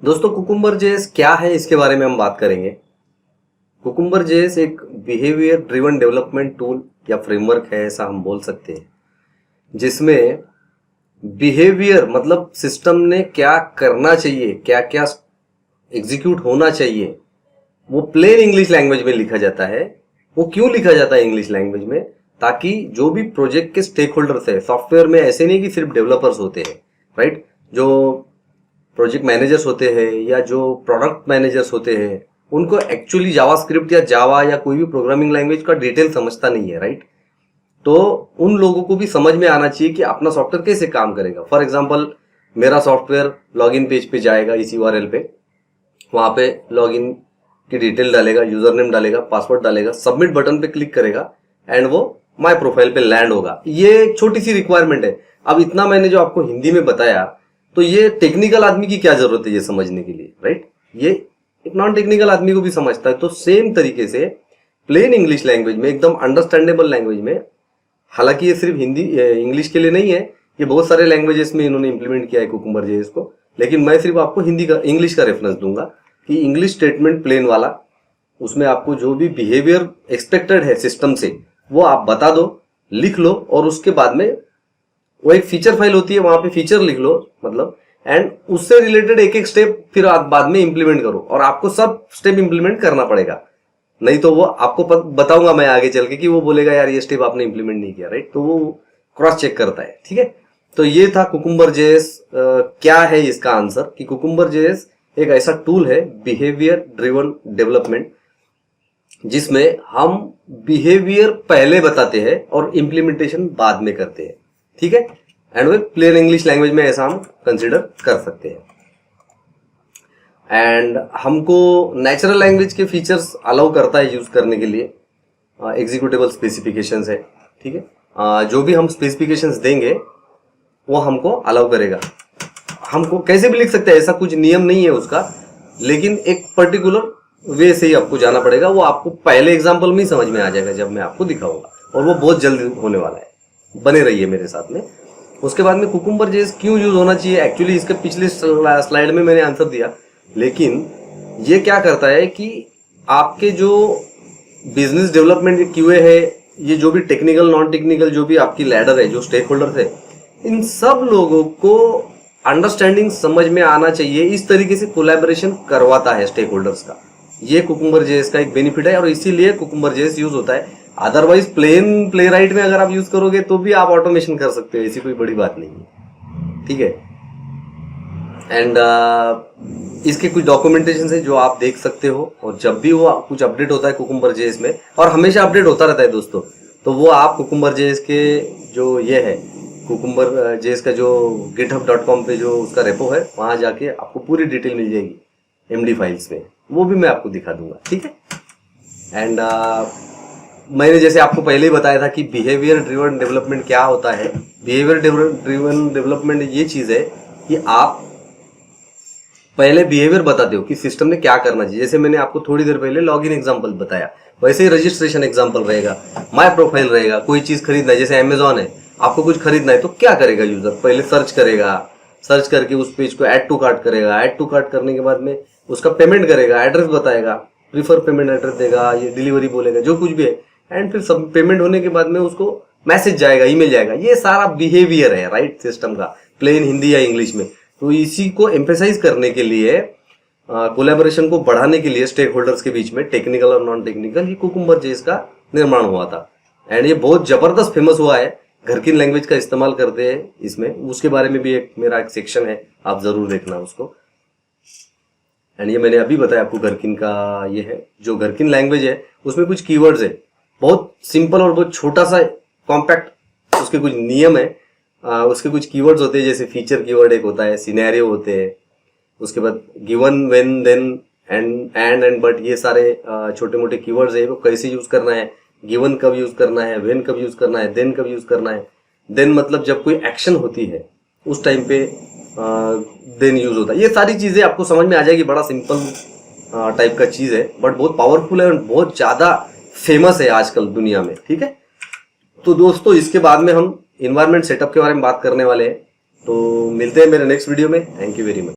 दोस्तों cucumber JS क्या है इसके बारे में हम बात करेंगे। कुकुम्बर जेएस एक बिहेवियर ड्रिवन डेवलपमेंट टूल या फ्रेमवर्क है, ऐसा हम बोल सकते हैं, जिसमें बिहेवियर मतलब सिस्टम ने क्या करना चाहिए, क्या क्या एग्जीक्यूट होना चाहिए, वो प्लेन इंग्लिश लैंग्वेज में लिखा जाता है। वो क्यों लिखा जाता है इंग्लिश लैंग्वेज में? ताकि जो भी प्रोजेक्ट के स्टेक होल्डर्स है, सॉफ्टवेयर में ऐसे नहीं कि सिर्फ डेवलपर्स होते हैं, राइट, जो प्रोजेक्ट मैनेजर्स होते हैं या जो प्रोडक्ट मैनेजर्स होते हैं, उनको एक्चुअली जावास्क्रिप्ट या जावा या कोई भी प्रोग्रामिंग लैंग्वेज का डिटेल समझता नहीं है, राइट। तो उन लोगों को भी समझ में आना चाहिए कि अपना सॉफ्टवेयर कैसे काम करेगा। फॉर एग्जांपल, मेरा सॉफ्टवेयर लॉगिन पेज पे जाएगा, इस यूआरएल पे, वहां पे लॉगिन की डिटेल डालेगा, यूजर नेम डालेगा, पासवर्ड डालेगा, सबमिट बटन पे क्लिक करेगा एंड वो माय प्रोफाइल पे लैंड होगा। ये छोटी सी रिक्वायरमेंट है। अब इतना मैंने जो आपको हिंदी में बताया, तो ये टेक्निकल आदमी की क्या जरूरत है ये समझने के लिए, राइट। ये एक नॉन टेक्निकल आदमी को भी समझता है। तो सेम तरीके से प्लेन इंग्लिश लैंग्वेज में, एकदम अंडरस्टैंडेबल लैंग्वेज में, हालांकि ये सिर्फ हिंदी इंग्लिश के लिए नहीं है, ये बहुत सारे लैंग्वेजेस में इन्होंने इंप्लीमेंट किया है कुकुम्बर जेएस को, लेकिन मैं सिर्फ आपको हिंदी का इंग्लिश का रेफरेंस दूंगा कि इंग्लिश स्टेटमेंट प्लेन वाला, उसमें आपको जो भी बिहेवियर एक्सपेक्टेड है सिस्टम से वो आप बता दो, लिख लो, और उसके बाद में वो एक फीचर फाइल होती है, वहां पे फीचर लिख लो मतलब, एंड उससे रिलेटेड एक एक स्टेप फिर आप बाद में इंप्लीमेंट करो। और आपको सब स्टेप इंप्लीमेंट करना पड़ेगा, नहीं तो वो आपको बताऊंगा मैं आगे चल के कि वो बोलेगा यार ये स्टेप आपने इंप्लीमेंट नहीं किया, राइट। तो वो क्रॉस चेक करता है, ठीक है। तो ये था कुकुम्बर जेएस। क्या है इसका आंसर कि कुकुम्बर जेएस एक ऐसा टूल है बिहेवियर ड्रिवन डेवलपमेंट, जिसमें हम बिहेवियर पहले बताते हैं और इंप्लीमेंटेशन बाद में करते हैं, ठीक है। एंड वो प्लेन इंग्लिश लैंग्वेज में ऐसा हम कंसिडर कर सकते हैं। एंड हमको नेचुरल लैंग्वेज के फीचर्स अलाउ करता है यूज करने के लिए। एग्जीक्यूटेबल स्पेसिफिकेशंस है, ठीक है। जो भी हम स्पेसिफिकेशंस देंगे वो हमको अलाउ करेगा। हमको कैसे भी लिख सकते हैं, ऐसा कुछ नियम नहीं है उसका, लेकिन एक पर्टिकुलर वे से ही आपको जाना पड़ेगा। वो आपको पहले एग्जाम्पल में ही समझ में आ जाएगा जब मैं आपको दिखाऊंगा, और वो बहुत जल्दी होने वाला है। बने रहिए मेरे साथ में। उसके बाद में कुकुम्बर जेएस क्यों यूज होना चाहिए, एक्चुअली इसके पिछले स्लाइड में मैंने आंसर दिया, लेकिन ये क्या करता है कि आपके जो बिजनेस डेवलपमेंट क्यूए है, ये जो भी टेक्निकल नॉन टेक्निकल जो भी आपकी लैडर है, जो स्टेक होल्डर है, इन सब लोगों को अंडरस्टैंडिंग समझ में आना चाहिए। इस तरीके से कोलैबोरेशन करवाता है स्टेक होल्डर्स का। ये कुकुम्बर जेएस का एक बेनिफिट है और इसीलिए कुकुम्बर जेएस यूज होता है। अदरवाइज प्लेन प्लेराइट में अगर आप यूज करोगे तो भी आप ऑटोमेशन कर सकते हो, ऐसी कोई बड़ी बात नहीं है, ठीक है। एंड इसके कुछ डॉक्यूमेंटेशन है जो आप देख सकते हो, और जब भी वो कुछ अपडेट होता है कुकुम्बर जेएस में, और हमेशा अपडेट होता रहता है दोस्तों, तो वो आप कुकुम्बर जेएस के जो ये है, कुकुम्बर जेएस का जो github.com पे जो उसका रेपो है, वहां जाके आपको पूरी डिटेल मिल जाएगी MD फाइल्स में, वो भी मैं आपको दिखा दूंगा, ठीक है। एंड मैंने जैसे आपको पहले ही बताया था कि बिहेवियर ड्रिवन डेवलपमेंट क्या होता है। बिहेवियर ड्रिवन डेवलपमेंट ये चीज है कि आप पहले बिहेवियर बताते हो कि सिस्टम ने क्या करना चाहिए। जैसे मैंने आपको थोड़ी देर पहले लॉगिन एग्जांपल बताया, वैसे ही रजिस्ट्रेशन एग्जांपल रहेगा, माय प्रोफाइल रहेगा। कोई चीज खरीदना है, जैसे अमेजॉन है, आपको कुछ खरीदना है तो क्या करेगा यूजर, पहले सर्च करेगा, सर्च करके उस पेज को ऐड टू कार्ट करेगा, ऐड टू कार्ट करने के बाद में उसका पेमेंट करेगा, एड्रेस बताएगा, प्रीफर पेमेंट एड्रेस देगा, ये डिलीवरी बोलेगा, जो कुछ भी है, एंड फिर सब पेमेंट होने के बाद में उसको मैसेज जाएगा, ईमेल जाएगा। ये सारा बिहेवियर है, राइट, सिस्टम का, प्लेन हिंदी या इंग्लिश में। तो इसी को एम्फेसाइज करने के लिए, कोलैबोरेशन को बढ़ाने के लिए स्टेक होल्डर्स के बीच में, टेक्निकल और नॉन टेक्निकल, ये कुकुम्बर जेएस का निर्माण हुआ था। एंड ये बहुत जबरदस्त फेमस हुआ है। घरकिन लैंग्वेज का इस्तेमाल करते हैं इसमें, उसके बारे में भी मेरा एक सेक्शन है, आप जरूर देखना उसको। एंड ये मैंने अभी बताया आपको घरकिन का ये है। जो घरकिन लैंग्वेज है उसमें कुछ कीवर्ड्स है, बहुत सिंपल और बहुत छोटा सा कॉम्पैक्ट उसके कुछ नियम है। उसके कुछ कीवर्ड्स होते हैं, जैसे फीचर कीवर्ड एक होता है, सिनेरियो होते हैं, उसके बाद given, when, then, and but, ये सारे छोटे मोटे कीवर्ड्स है। वो कैसे यूज करना है, गिवन कब यूज करना है, व्हेन कब यूज करना है, देन कब यूज करना है। देन मतलब जब कोई एक्शन होती है उस टाइम पे देन यूज होता है। ये सारी चीजें आपको समझ में आ जाएगी। बड़ा सिंपल टाइप का चीज है, बट बहुत पावरफुल है और बहुत ज्यादा फेमस है आजकल दुनिया में, ठीक है। तो दोस्तों इसके बाद में हम इन्वायरमेंट सेटअप के बारे में बात करने वाले हैं, तो मिलते हैं मेरे नेक्स्ट वीडियो में। Thank you very much.